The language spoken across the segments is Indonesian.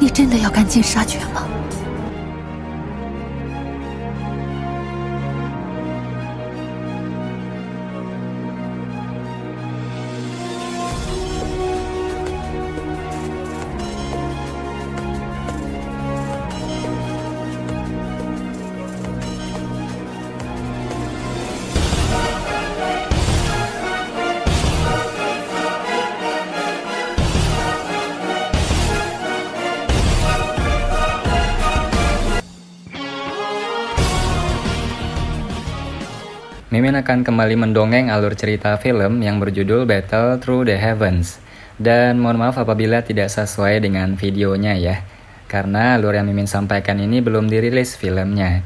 你真的要赶尽杀绝吗？ Mimin akan kembali mendongeng alur cerita film yang berjudul Battle Through the Heavens. Dan mohon maaf apabila tidak sesuai dengan videonya ya, karena alur yang Mimin sampaikan ini belum dirilis filmnya.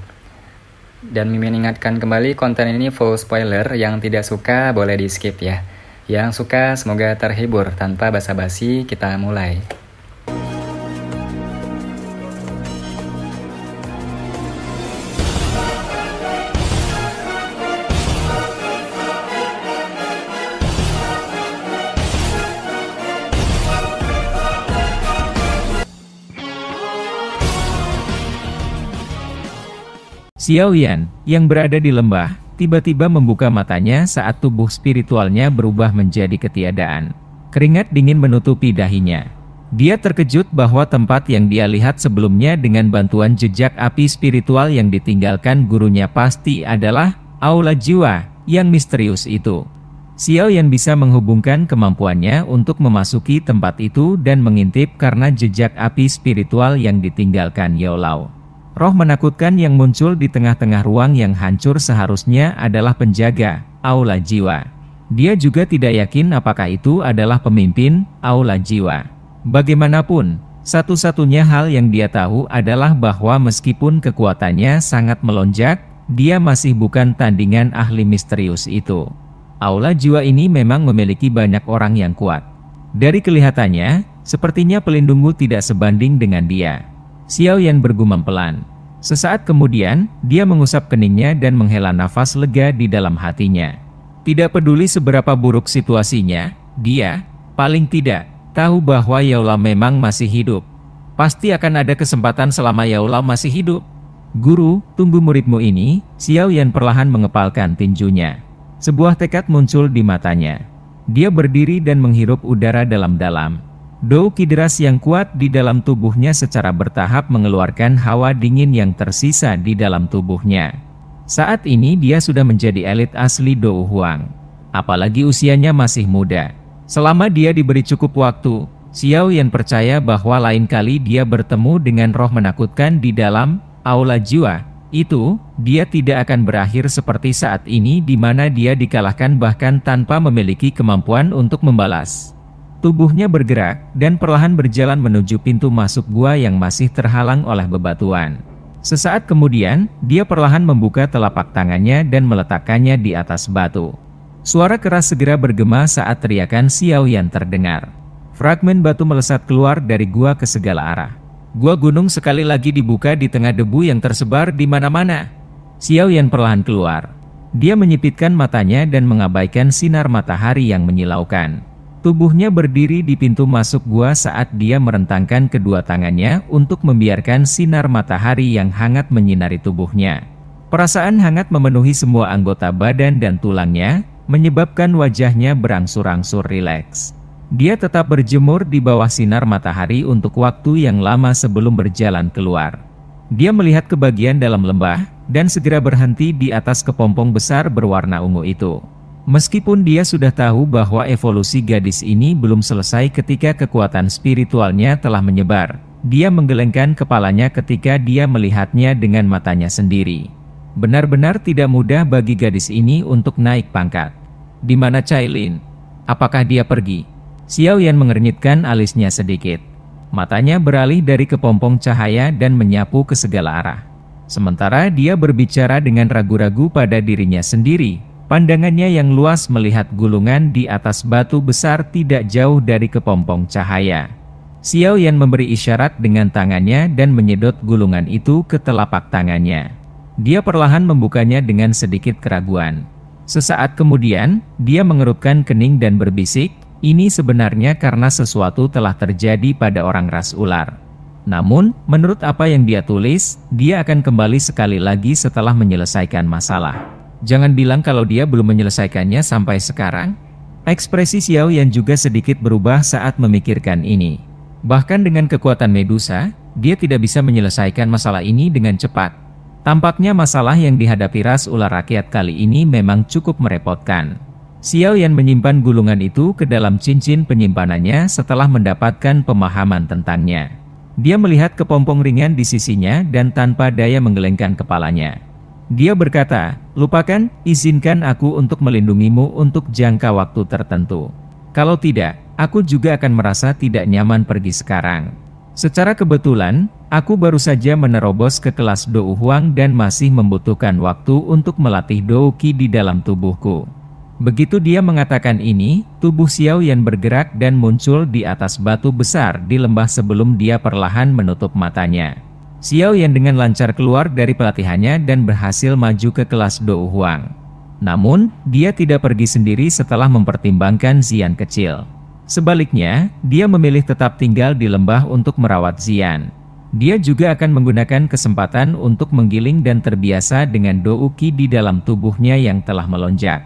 Dan Mimin ingatkan kembali, konten ini full spoiler, yang tidak suka boleh di skip ya. Yang suka semoga terhibur. Tanpa basa-basi kita mulai. Xiao Yan, yang berada di lembah, tiba-tiba membuka matanya saat tubuh spiritualnya berubah menjadi ketiadaan. Keringat dingin menutupi dahinya. Dia terkejut bahwa tempat yang dia lihat sebelumnya dengan bantuan jejak api spiritual yang ditinggalkan gurunya pasti adalah aula jiwa yang misterius itu. Xiao Yan bisa menghubungkan kemampuannya untuk memasuki tempat itu dan mengintip karena jejak api spiritual yang ditinggalkan Yao Lao. Roh menakutkan yang muncul di tengah-tengah ruang yang hancur seharusnya adalah penjaga aula jiwa. Dia juga tidak yakin apakah itu adalah pemimpin aula jiwa. Bagaimanapun, satu-satunya hal yang dia tahu adalah bahwa meskipun kekuatannya sangat melonjak, dia masih bukan tandingan ahli misterius itu. Aula jiwa ini memang memiliki banyak orang yang kuat. Dari kelihatannya, sepertinya pelindungmu tidak sebanding dengan dia. Xiao Yan bergumam pelan. Sesaat kemudian, dia mengusap keningnya dan menghela nafas lega di dalam hatinya. Tidak peduli seberapa buruk situasinya, dia, paling tidak, tahu bahwa Yao Lao memang masih hidup. Pasti akan ada kesempatan selama Yao Lao masih hidup. Guru, tunggu muridmu ini. Xiao Yan perlahan mengepalkan tinjunya. Sebuah tekad muncul di matanya. Dia berdiri dan menghirup udara dalam-dalam. Dou Qi deras yang kuat di dalam tubuhnya secara bertahap mengeluarkan hawa dingin yang tersisa di dalam tubuhnya. Saat ini dia sudah menjadi elit asli Dou Huang. Apalagi usianya masih muda. Selama dia diberi cukup waktu, Xiao Yan percaya bahwa lain kali dia bertemu dengan roh menakutkan di dalam aula jiwa. Itu, dia tidak akan berakhir seperti saat ini di mana dia dikalahkan bahkan tanpa memiliki kemampuan untuk membalas. Tubuhnya bergerak dan perlahan berjalan menuju pintu masuk gua yang masih terhalang oleh bebatuan. Sesaat kemudian, dia perlahan membuka telapak tangannya dan meletakkannya di atas batu. Suara keras segera bergema saat teriakan Xiao Yan terdengar. Fragmen batu melesat keluar dari gua ke segala arah. Gua gunung sekali lagi dibuka di tengah debu yang tersebar di mana-mana. Xiao Yan perlahan keluar. Dia menyipitkan matanya dan mengabaikan sinar matahari yang menyilaukan. Tubuhnya berdiri di pintu masuk gua saat dia merentangkan kedua tangannya untuk membiarkan sinar matahari yang hangat menyinari tubuhnya. Perasaan hangat memenuhi semua anggota badan dan tulangnya, menyebabkan wajahnya berangsur-angsur rileks. Dia tetap berjemur di bawah sinar matahari untuk waktu yang lama sebelum berjalan keluar. Dia melihat ke bagian dalam lembah, dan segera berhenti di atas kepompong besar berwarna ungu itu. Meskipun dia sudah tahu bahwa evolusi gadis ini belum selesai ketika kekuatan spiritualnya telah menyebar, dia menggelengkan kepalanya ketika dia melihatnya dengan matanya sendiri. Benar-benar tidak mudah bagi gadis ini untuk naik pangkat. Di mana Cailin? Apakah dia pergi? Xiao Yan mengernyitkan alisnya sedikit. Matanya beralih dari kepompong cahaya dan menyapu ke segala arah. Sementara dia berbicara dengan ragu-ragu pada dirinya sendiri. Pandangannya yang luas melihat gulungan di atas batu besar tidak jauh dari kepompong cahaya. Xiao Yan memberi isyarat dengan tangannya dan menyedot gulungan itu ke telapak tangannya. Dia perlahan membukanya dengan sedikit keraguan. Sesaat kemudian, dia mengerutkan kening dan berbisik, ini sebenarnya karena sesuatu telah terjadi pada orang ras ular. Namun, menurut apa yang dia tulis, dia akan kembali sekali lagi setelah menyelesaikan masalah. Jangan bilang kalau dia belum menyelesaikannya sampai sekarang. Ekspresi Xiao Yan juga sedikit berubah saat memikirkan ini. Bahkan dengan kekuatan Medusa, dia tidak bisa menyelesaikan masalah ini dengan cepat. Tampaknya masalah yang dihadapi ras ular rakyat kali ini memang cukup merepotkan. Xiao Yan menyimpan gulungan itu ke dalam cincin penyimpanannya setelah mendapatkan pemahaman tentangnya. Dia melihat kepompong ringan di sisinya dan tanpa daya menggelengkan kepalanya. Dia berkata, "Lupakan, izinkan aku untuk melindungimu untuk jangka waktu tertentu. Kalau tidak, aku juga akan merasa tidak nyaman pergi sekarang." Secara kebetulan, aku baru saja menerobos ke kelas Dou Huang dan masih membutuhkan waktu untuk melatih Dou Qi di dalam tubuhku. Begitu dia mengatakan ini, tubuh Xiao Yan bergerak dan muncul di atas batu besar di lembah sebelum dia perlahan menutup matanya. Xiao Yan dengan lancar keluar dari pelatihannya dan berhasil maju ke kelas Dou Huang. Namun, dia tidak pergi sendiri setelah mempertimbangkan Xian kecil. Sebaliknya, dia memilih tetap tinggal di lembah untuk merawat Xian. Dia juga akan menggunakan kesempatan untuk menggiling dan terbiasa dengan Dou Qi di dalam tubuhnya yang telah melonjak.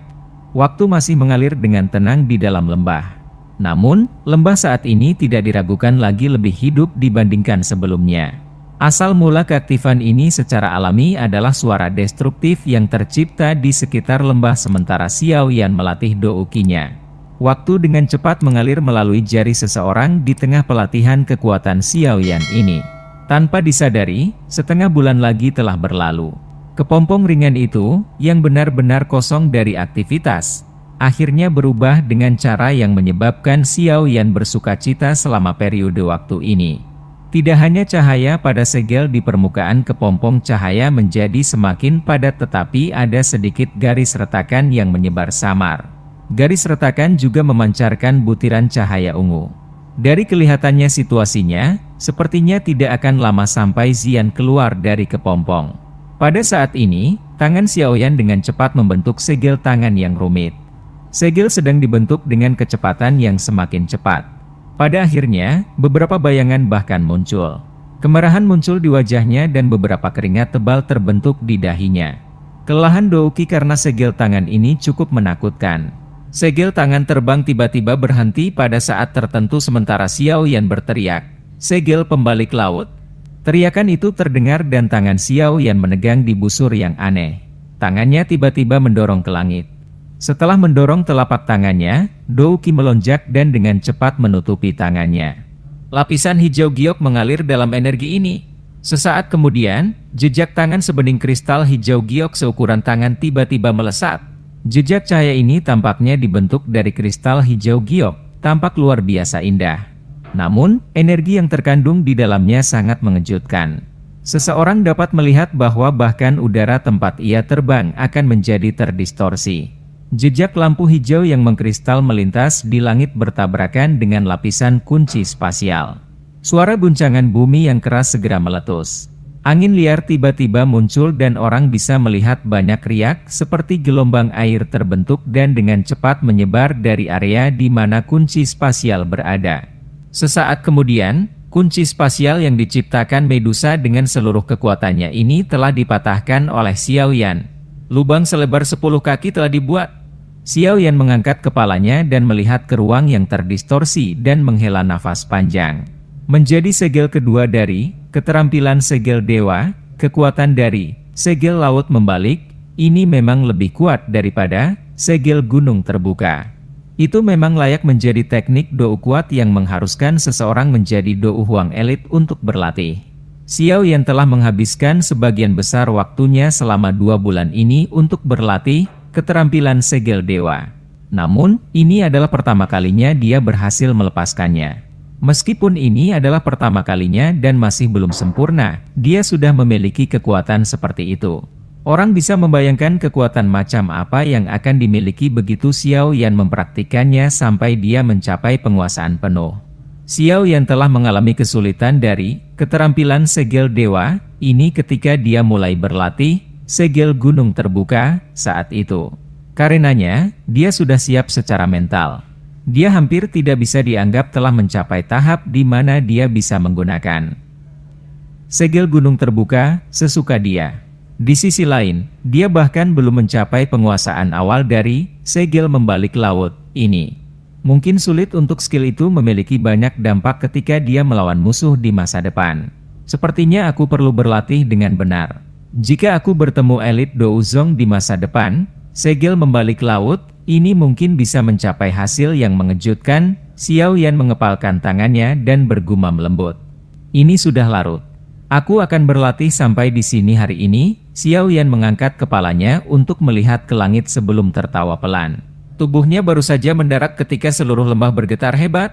Waktu masih mengalir dengan tenang di dalam lembah. Namun, lembah saat ini tidak diragukan lagi lebih hidup dibandingkan sebelumnya. Asal mula keaktifan ini secara alami adalah suara destruktif yang tercipta di sekitar lembah sementara Xiao Yan melatih Dou Qi-nya. Waktu dengan cepat mengalir melalui jari seseorang di tengah pelatihan kekuatan Xiao Yan ini. Tanpa disadari, setengah bulan lagi telah berlalu. Kepompong ringan itu, yang benar-benar kosong dari aktivitas, akhirnya berubah dengan cara yang menyebabkan Xiao Yan bersukacita selama periode waktu ini. Tidak hanya cahaya pada segel di permukaan kepompong cahaya menjadi semakin padat, tetapi ada sedikit garis retakan yang menyebar samar. Garis retakan juga memancarkan butiran cahaya ungu. Dari kelihatannya situasinya, sepertinya tidak akan lama sampai Xian keluar dari kepompong. Pada saat ini, tangan Xiao Yan dengan cepat membentuk segel tangan yang rumit. Segel sedang dibentuk dengan kecepatan yang semakin cepat. Pada akhirnya, beberapa bayangan bahkan muncul. Kemerahan muncul di wajahnya dan beberapa keringat tebal terbentuk di dahinya. Kelelahan Dou Qi karena segel tangan ini cukup menakutkan. Segel tangan terbang tiba-tiba berhenti pada saat tertentu sementara Xiao Yan berteriak, "Segel pembalik laut!" Teriakan itu terdengar dan tangan Xiao Yan menegang di busur yang aneh. Tangannya tiba-tiba mendorong ke langit. Setelah mendorong telapak tangannya, Dou Qi melonjak dan dengan cepat menutupi tangannya. Lapisan hijau giok mengalir dalam energi ini. Sesaat kemudian, jejak tangan sebening kristal hijau giok seukuran tangan tiba-tiba melesat. Jejak cahaya ini tampaknya dibentuk dari kristal hijau giok, tampak luar biasa indah. Namun, energi yang terkandung di dalamnya sangat mengejutkan. Seseorang dapat melihat bahwa bahkan udara tempat ia terbang akan menjadi terdistorsi. Jejak lampu hijau yang mengkristal melintas di langit bertabrakan dengan lapisan kunci spasial. Suara guncangan bumi yang keras segera meletus. Angin liar tiba-tiba muncul dan orang bisa melihat banyak riak seperti gelombang air terbentuk dan dengan cepat menyebar dari area di mana kunci spasial berada. Sesaat kemudian, kunci spasial yang diciptakan Medusa dengan seluruh kekuatannya ini telah dipatahkan oleh Xiao Yan. Lubang selebar 10 kaki telah dibuat. Xiao Yan mengangkat kepalanya dan melihat ke ruang yang terdistorsi dan menghela nafas panjang. Menjadi segel kedua dari keterampilan segel dewa, kekuatan dari segel laut membalik, ini memang lebih kuat daripada segel gunung terbuka. Itu memang layak menjadi teknik Dou kuat yang mengharuskan seseorang menjadi Dou Huang elit untuk berlatih. Xiao Yan telah menghabiskan sebagian besar waktunya selama 2 bulan ini untuk berlatih keterampilan segel dewa. Namun, ini adalah pertama kalinya dia berhasil melepaskannya. Meskipun ini adalah pertama kalinya dan masih belum sempurna, dia sudah memiliki kekuatan seperti itu. Orang bisa membayangkan kekuatan macam apa yang akan dimiliki begitu Xiao Yan mempraktikannya sampai dia mencapai penguasaan penuh. Xiao Yan telah mengalami kesulitan dari keterampilan segel dewa ini ketika dia mulai berlatih segel gunung terbuka saat itu. Karenanya, dia sudah siap secara mental. Dia hampir tidak bisa dianggap telah mencapai tahap di mana dia bisa menggunakan segel gunung terbuka, sesuka dia. Di sisi lain, dia bahkan belum mencapai penguasaan awal dari segel membalik laut ini. Mungkin sulit untuk skill itu memiliki banyak dampak ketika dia melawan musuh di masa depan. Sepertinya aku perlu berlatih dengan benar. Jika aku bertemu elit Douzong di masa depan, segel membalik laut ini mungkin bisa mencapai hasil yang mengejutkan. Xiao Yan mengepalkan tangannya dan bergumam lembut. Ini sudah larut. Aku akan berlatih sampai di sini hari ini. Xiao Yan mengangkat kepalanya untuk melihat ke langit sebelum tertawa pelan. Tubuhnya baru saja mendarat ketika seluruh lembah bergetar hebat.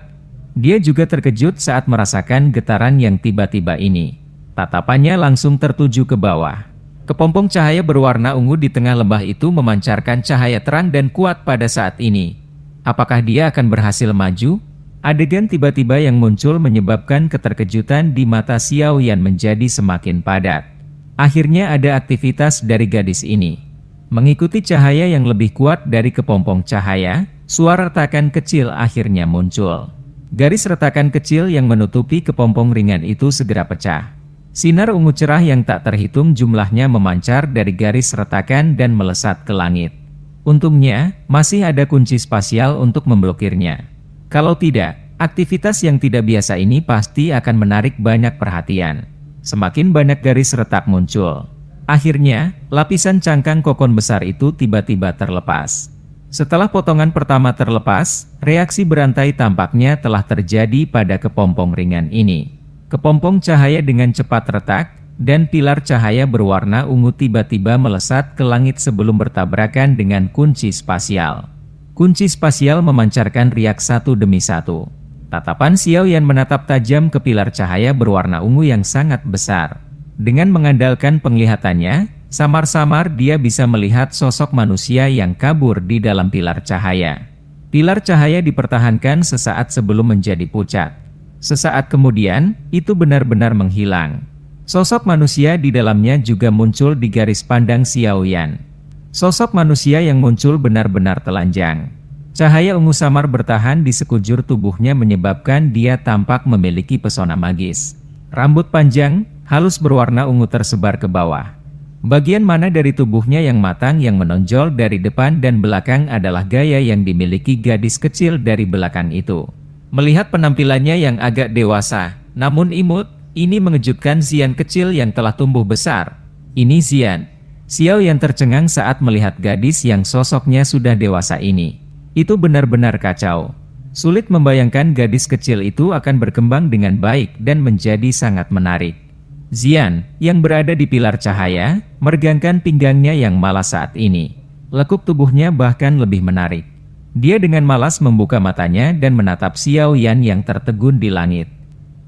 Dia juga terkejut saat merasakan getaran yang tiba-tiba ini. Tatapannya langsung tertuju ke bawah. Kepompong cahaya berwarna ungu di tengah lembah itu memancarkan cahaya terang dan kuat pada saat ini. Apakah dia akan berhasil maju? Adegan tiba-tiba yang muncul menyebabkan keterkejutan di mata Xiao Yan menjadi semakin padat. Akhirnya ada aktivitas dari gadis ini. Mengikuti cahaya yang lebih kuat dari kepompong cahaya, suara retakan kecil akhirnya muncul. Garis retakan kecil yang menutupi kepompong ringan itu segera pecah. Sinar ungu cerah yang tak terhitung jumlahnya memancar dari garis retakan dan melesat ke langit. Untungnya, masih ada kunci spasial untuk memblokirnya. Kalau tidak, aktivitas yang tidak biasa ini pasti akan menarik banyak perhatian. Semakin banyak garis retak muncul. Akhirnya, lapisan cangkang kokon besar itu tiba-tiba terlepas. Setelah potongan pertama terlepas, reaksi berantai tampaknya telah terjadi pada kepompong ringan ini. Kepompong cahaya dengan cepat retak, dan pilar cahaya berwarna ungu tiba-tiba melesat ke langit sebelum bertabrakan dengan kunci spasial. Kunci spasial memancarkan riak satu demi satu. Tatapan Xiao Yan menatap tajam ke pilar cahaya berwarna ungu yang sangat besar. Dengan mengandalkan penglihatannya, samar-samar dia bisa melihat sosok manusia yang kabur di dalam pilar cahaya. Pilar cahaya dipertahankan sesaat sebelum menjadi pucat. Sesaat kemudian, itu benar-benar menghilang. Sosok manusia di dalamnya juga muncul di garis pandang Xiao Yan. Sosok manusia yang muncul benar-benar telanjang. Cahaya ungu samar bertahan di sekujur tubuhnya menyebabkan dia tampak memiliki pesona magis. Rambut panjang, halus berwarna ungu tersebar ke bawah. Bagian mana dari tubuhnya yang matang yang menonjol dari depan dan belakang adalah gaya yang dimiliki gadis kecil dari belakang itu. Melihat penampilannya yang agak dewasa, namun imut, ini mengejutkan Xian kecil yang telah tumbuh besar. Ini Xian. Xiao yang tercengang saat melihat gadis yang sosoknya sudah dewasa ini. Itu benar-benar kacau. Sulit membayangkan gadis kecil itu akan berkembang dengan baik dan menjadi sangat menarik. Xian, yang berada di pilar cahaya, meregangkan pinggangnya yang malas saat ini. Lekuk tubuhnya bahkan lebih menarik. Dia dengan malas membuka matanya dan menatap Xiao Yan yang tertegun di langit.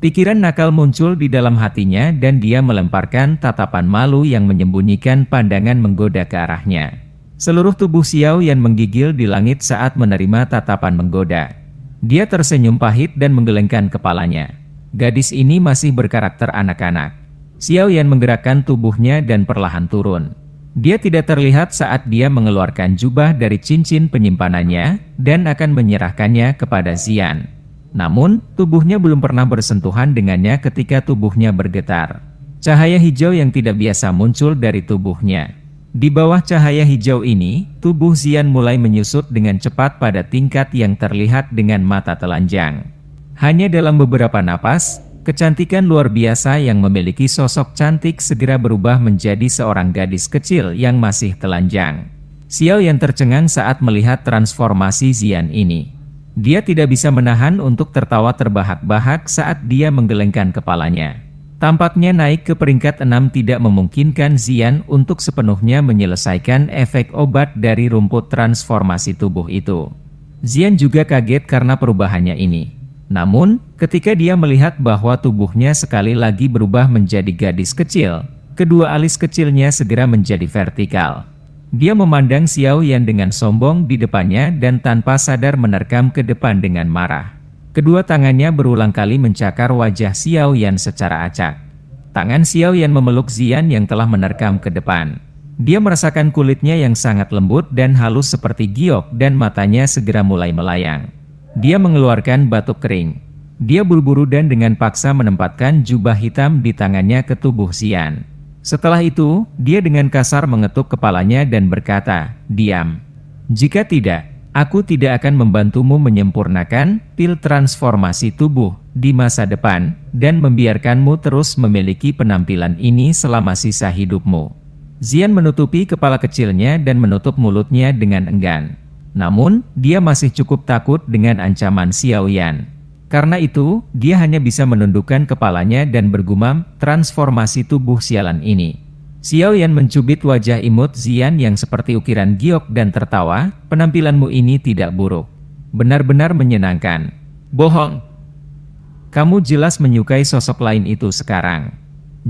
Pikiran nakal muncul di dalam hatinya dan dia melemparkan tatapan malu yang menyembunyikan pandangan menggoda ke arahnya. Seluruh tubuh Xiao Yan menggigil di langit saat menerima tatapan menggoda. Dia tersenyum pahit dan menggelengkan kepalanya. Gadis ini masih berkarakter anak-anak. Xiao Yan menggerakkan tubuhnya dan perlahan turun. Dia tidak terlihat saat dia mengeluarkan jubah dari cincin penyimpanannya dan akan menyerahkannya kepada Xian. Namun, tubuhnya belum pernah bersentuhan dengannya ketika tubuhnya bergetar. Cahaya hijau yang tidak biasa muncul dari tubuhnya. Di bawah cahaya hijau ini, tubuh Xian mulai menyusut dengan cepat pada tingkat yang terlihat dengan mata telanjang. Hanya dalam beberapa napas, kecantikan luar biasa yang memiliki sosok cantik segera berubah menjadi seorang gadis kecil yang masih telanjang. Xiao yang tercengang saat melihat transformasi Xian ini. Dia tidak bisa menahan untuk tertawa terbahak-bahak saat dia menggelengkan kepalanya. Tampaknya naik ke peringkat 6 tidak memungkinkan Xian untuk sepenuhnya menyelesaikan efek obat dari rumput transformasi tubuh itu. Xian juga kaget karena perubahannya ini. Namun, ketika dia melihat bahwa tubuhnya sekali lagi berubah menjadi gadis kecil, kedua alis kecilnya segera menjadi vertikal. Dia memandang Xiao Yan dengan sombong di depannya dan tanpa sadar menerkam ke depan dengan marah. Kedua tangannya berulang kali mencakar wajah Xiao Yan secara acak. Tangan Xiao Yan memeluk Xian yang telah menerkam ke depan. Dia merasakan kulitnya yang sangat lembut dan halus seperti giok dan matanya segera mulai melayang. Dia mengeluarkan batuk kering. Dia buru-buru dan dengan paksa menempatkan jubah hitam di tangannya ke tubuh Xian. Setelah itu, dia dengan kasar mengetuk kepalanya dan berkata, "Diam. Jika tidak, aku tidak akan membantumu menyempurnakan pil transformasi tubuh di masa depan dan membiarkanmu terus memiliki penampilan ini selama sisa hidupmu." Xian menutupi kepala kecilnya dan menutup mulutnya dengan enggan. Namun, dia masih cukup takut dengan ancaman Xiaoyan. Karena itu, dia hanya bisa menundukkan kepalanya dan bergumam, "Transformasi tubuh sialan ini." Xiaoyan mencubit wajah imut Xian yang seperti ukiran giok dan tertawa, "Penampilanmu ini tidak buruk. Benar-benar menyenangkan." "Bohong. Kamu jelas menyukai sosok lain itu sekarang.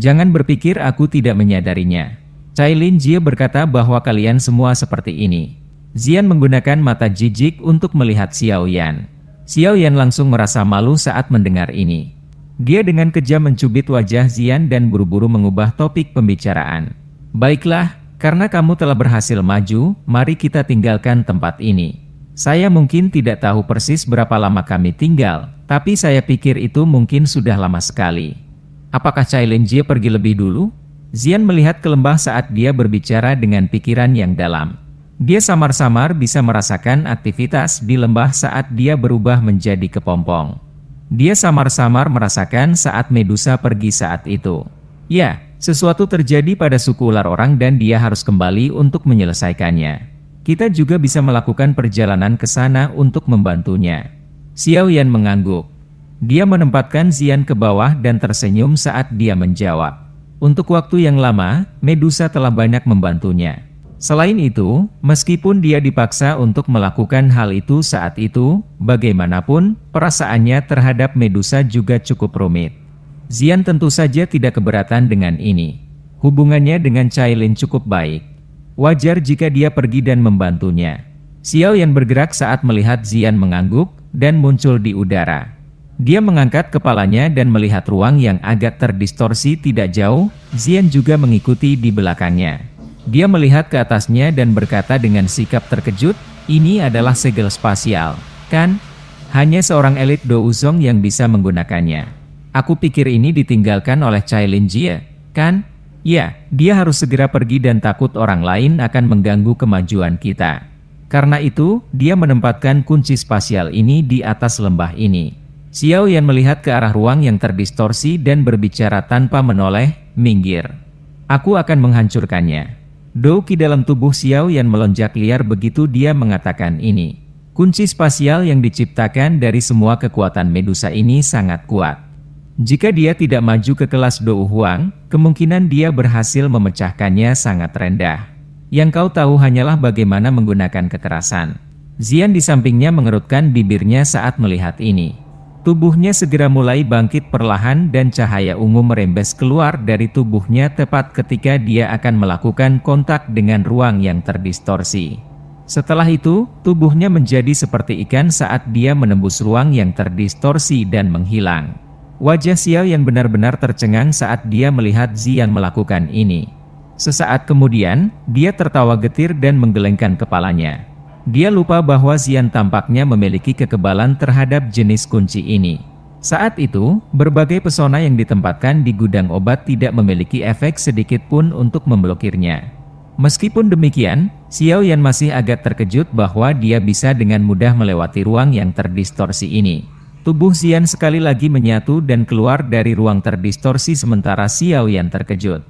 Jangan berpikir aku tidak menyadarinya." Cailin Jie berkata bahwa kalian semua seperti ini. Xian menggunakan mata jijik untuk melihat Xiaoyan. Xiaoyan langsung merasa malu saat mendengar ini. Dia dengan kejam mencubit wajah Xian dan buru-buru mengubah topik pembicaraan. "Baiklah, karena kamu telah berhasil maju, mari kita tinggalkan tempat ini. Saya mungkin tidak tahu persis berapa lama kami tinggal, tapi saya pikir itu mungkin sudah lama sekali." "Apakah Cailin Jie pergi lebih dulu?" Xian melihat ke lembah saat dia berbicara dengan pikiran yang dalam. Dia samar-samar bisa merasakan aktivitas di lembah saat dia berubah menjadi kepompong. Dia samar-samar merasakan saat Medusa pergi saat itu. Ya, sesuatu terjadi pada suku ular orang dan dia harus kembali untuk menyelesaikannya. Kita juga bisa melakukan perjalanan ke sana untuk membantunya. Xiaoyan mengangguk. Dia menempatkan Xian ke bawah dan tersenyum saat dia menjawab. Untuk waktu yang lama, Medusa telah banyak membantunya. Selain itu, meskipun dia dipaksa untuk melakukan hal itu saat itu, bagaimanapun, perasaannya terhadap Medusa juga cukup rumit. Xian tentu saja tidak keberatan dengan ini. Hubungannya dengan Cailin cukup baik. Wajar jika dia pergi dan membantunya. Xiaoyan bergerak saat melihat Xian mengangguk dan muncul di udara. Dia mengangkat kepalanya dan melihat ruang yang agak terdistorsi tidak jauh. Xian juga mengikuti di belakangnya. Dia melihat ke atasnya dan berkata dengan sikap terkejut, "Ini adalah segel spasial, kan? Hanya seorang elit Douzong yang bisa menggunakannya. Aku pikir ini ditinggalkan oleh Cailin Jie, kan? Ya, dia harus segera pergi dan takut orang lain akan mengganggu kemajuan kita. Karena itu, dia menempatkan kunci spasial ini di atas lembah ini." Xiaoyan melihat ke arah ruang yang terdistorsi dan berbicara tanpa menoleh, "Minggir. Aku akan menghancurkannya." Dou Qi dalam tubuh Xiaoyan melonjak liar begitu dia mengatakan ini. Kunci spasial yang diciptakan dari semua kekuatan Medusa ini sangat kuat. Jika dia tidak maju ke kelas Dou Huang, kemungkinan dia berhasil memecahkannya sangat rendah. Yang kau tahu hanyalah bagaimana menggunakan kekerasan. Xian di sampingnya mengerutkan bibirnya saat melihat ini. Tubuhnya segera mulai bangkit perlahan dan cahaya ungu merembes keluar dari tubuhnya tepat ketika dia akan melakukan kontak dengan ruang yang terdistorsi. Setelah itu, tubuhnya menjadi seperti ikan saat dia menembus ruang yang terdistorsi dan menghilang. Wajah Xiaoyan benar-benar tercengang saat dia melihat Xian melakukan ini. Sesaat kemudian, dia tertawa getir dan menggelengkan kepalanya. Dia lupa bahwa Xian tampaknya memiliki kekebalan terhadap jenis kunci ini. Saat itu, berbagai pesona yang ditempatkan di gudang obat tidak memiliki efek sedikit pun untuk memblokirnya. Meskipun demikian, Xiaoyan masih agak terkejut bahwa dia bisa dengan mudah melewati ruang yang terdistorsi ini. Tubuh Xian sekali lagi menyatu dan keluar dari ruang terdistorsi sementara Xiaoyan terkejut.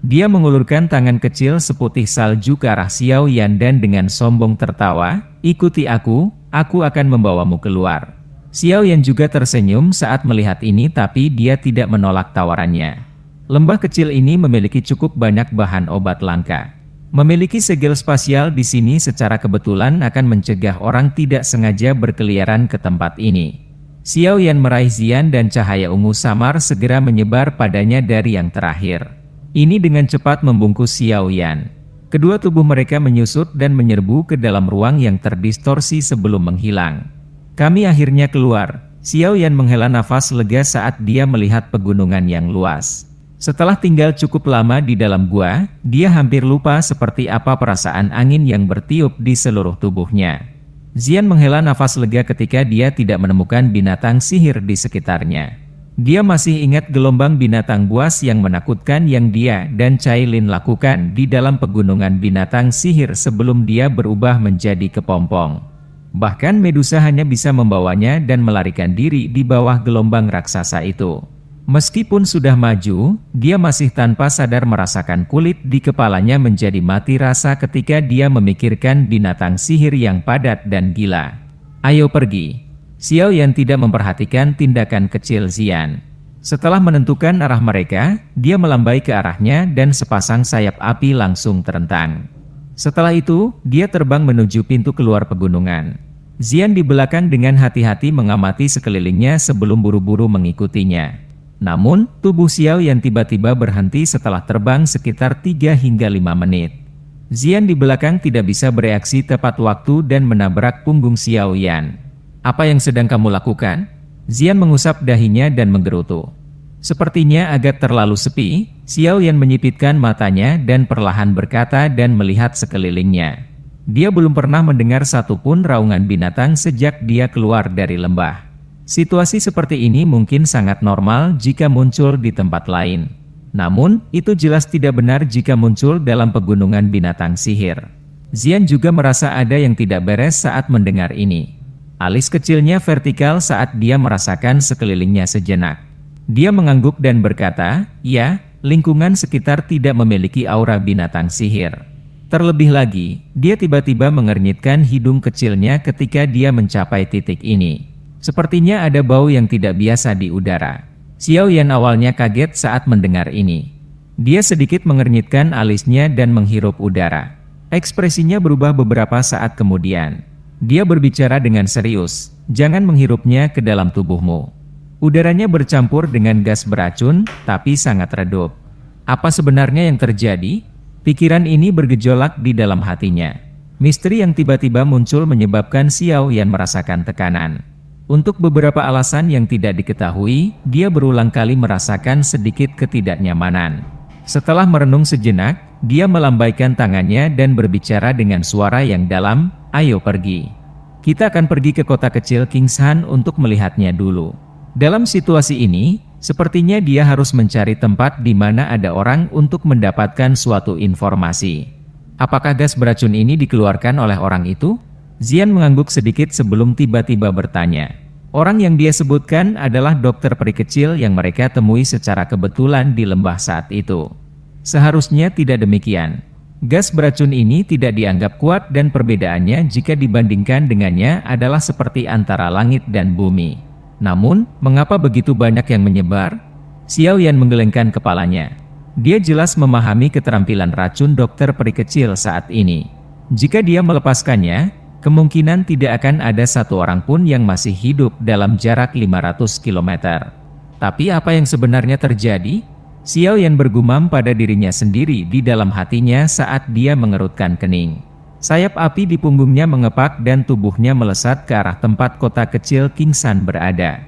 Dia mengulurkan tangan kecil seputih salju ke arah Xiaoyan dan dengan sombong tertawa, "Ikuti aku akan membawamu keluar." Xiaoyan juga tersenyum saat melihat ini tapi dia tidak menolak tawarannya. Lembah kecil ini memiliki cukup banyak bahan obat langka. Memiliki segel spasial di sini secara kebetulan akan mencegah orang tidak sengaja berkeliaran ke tempat ini. Xiaoyan meraih Xian dan cahaya ungu samar segera menyebar padanya dari yang terakhir. Ini dengan cepat membungkus Xiaoyan. Kedua tubuh mereka menyusut dan menyerbu ke dalam ruang yang terdistorsi sebelum menghilang. "Kami akhirnya keluar." Xiaoyan menghela nafas lega saat dia melihat pegunungan yang luas. Setelah tinggal cukup lama di dalam gua, dia hampir lupa seperti apa perasaan angin yang bertiup di seluruh tubuhnya. Xian menghela nafas lega ketika dia tidak menemukan binatang sihir di sekitarnya. Dia masih ingat gelombang binatang buas yang menakutkan yang dia dan Cailin lakukan di dalam pegunungan binatang sihir sebelum dia berubah menjadi kepompong. Bahkan Medusa hanya bisa membawanya dan melarikan diri di bawah gelombang raksasa itu. Meskipun sudah maju, dia masih tanpa sadar merasakan kulit di kepalanya menjadi mati rasa ketika dia memikirkan binatang sihir yang padat dan gila. Ayo pergi. Xiaoyan tidak memperhatikan tindakan kecil Xian. Setelah menentukan arah mereka, dia melambai ke arahnya dan sepasang sayap api langsung terentang. Setelah itu, dia terbang menuju pintu keluar pegunungan. Xian di belakang dengan hati-hati mengamati sekelilingnya sebelum buru-buru mengikutinya. Namun, tubuh Xiaoyan tiba-tiba berhenti setelah terbang sekitar 3 hingga 5 menit. Xian di belakang tidak bisa bereaksi tepat waktu dan menabrak punggung Xiaoyan. Apa yang sedang kamu lakukan? Xian mengusap dahinya dan menggerutu. Sepertinya agak terlalu sepi, Xiaoyan menyipitkan matanya dan perlahan berkata dan melihat sekelilingnya. Dia belum pernah mendengar satupun raungan binatang sejak dia keluar dari lembah. Situasi seperti ini mungkin sangat normal jika muncul di tempat lain. Namun, itu jelas tidak benar jika muncul dalam pegunungan binatang sihir. Xian juga merasa ada yang tidak beres saat mendengar ini. Alis kecilnya vertikal saat dia merasakan sekelilingnya sejenak. Dia mengangguk dan berkata, ya, lingkungan sekitar tidak memiliki aura binatang sihir. Terlebih lagi, dia tiba-tiba mengernyitkan hidung kecilnya ketika dia mencapai titik ini. Sepertinya ada bau yang tidak biasa di udara. Xiaoyan awalnya kaget saat mendengar ini. Dia sedikit mengernyitkan alisnya dan menghirup udara. Ekspresinya berubah beberapa saat kemudian. Dia berbicara dengan serius, jangan menghirupnya ke dalam tubuhmu. Udaranya bercampur dengan gas beracun, tapi sangat redup. Apa sebenarnya yang terjadi? Pikiran ini bergejolak di dalam hatinya. Misteri yang tiba-tiba muncul menyebabkan Xiaoyan merasakan tekanan. Untuk beberapa alasan yang tidak diketahui, dia berulang kali merasakan sedikit ketidaknyamanan. Setelah merenung sejenak, dia melambaikan tangannya dan berbicara dengan suara yang dalam, ayo pergi. Kita akan pergi ke kota kecil Kingshan untuk melihatnya dulu. Dalam situasi ini, sepertinya dia harus mencari tempat di mana ada orang untuk mendapatkan suatu informasi. Apakah gas beracun ini dikeluarkan oleh orang itu? Xian mengangguk sedikit sebelum tiba-tiba bertanya. Orang yang dia sebutkan adalah dokter peri kecil yang mereka temui secara kebetulan di lembah saat itu. Seharusnya tidak demikian. Gas beracun ini tidak dianggap kuat dan perbedaannya jika dibandingkan dengannya adalah seperti antara langit dan bumi. Namun, mengapa begitu banyak yang menyebar? Xiaoyan menggelengkan kepalanya. Dia jelas memahami keterampilan racun dokter peri kecil saat ini. Jika dia melepaskannya, kemungkinan tidak akan ada satu orang pun yang masih hidup dalam jarak 500 km. Tapi apa yang sebenarnya terjadi? Xiaoyan bergumam pada dirinya sendiri di dalam hatinya saat dia mengerutkan kening. Sayap api di punggungnya mengepak dan tubuhnya melesat ke arah tempat kota kecil Kingshan berada.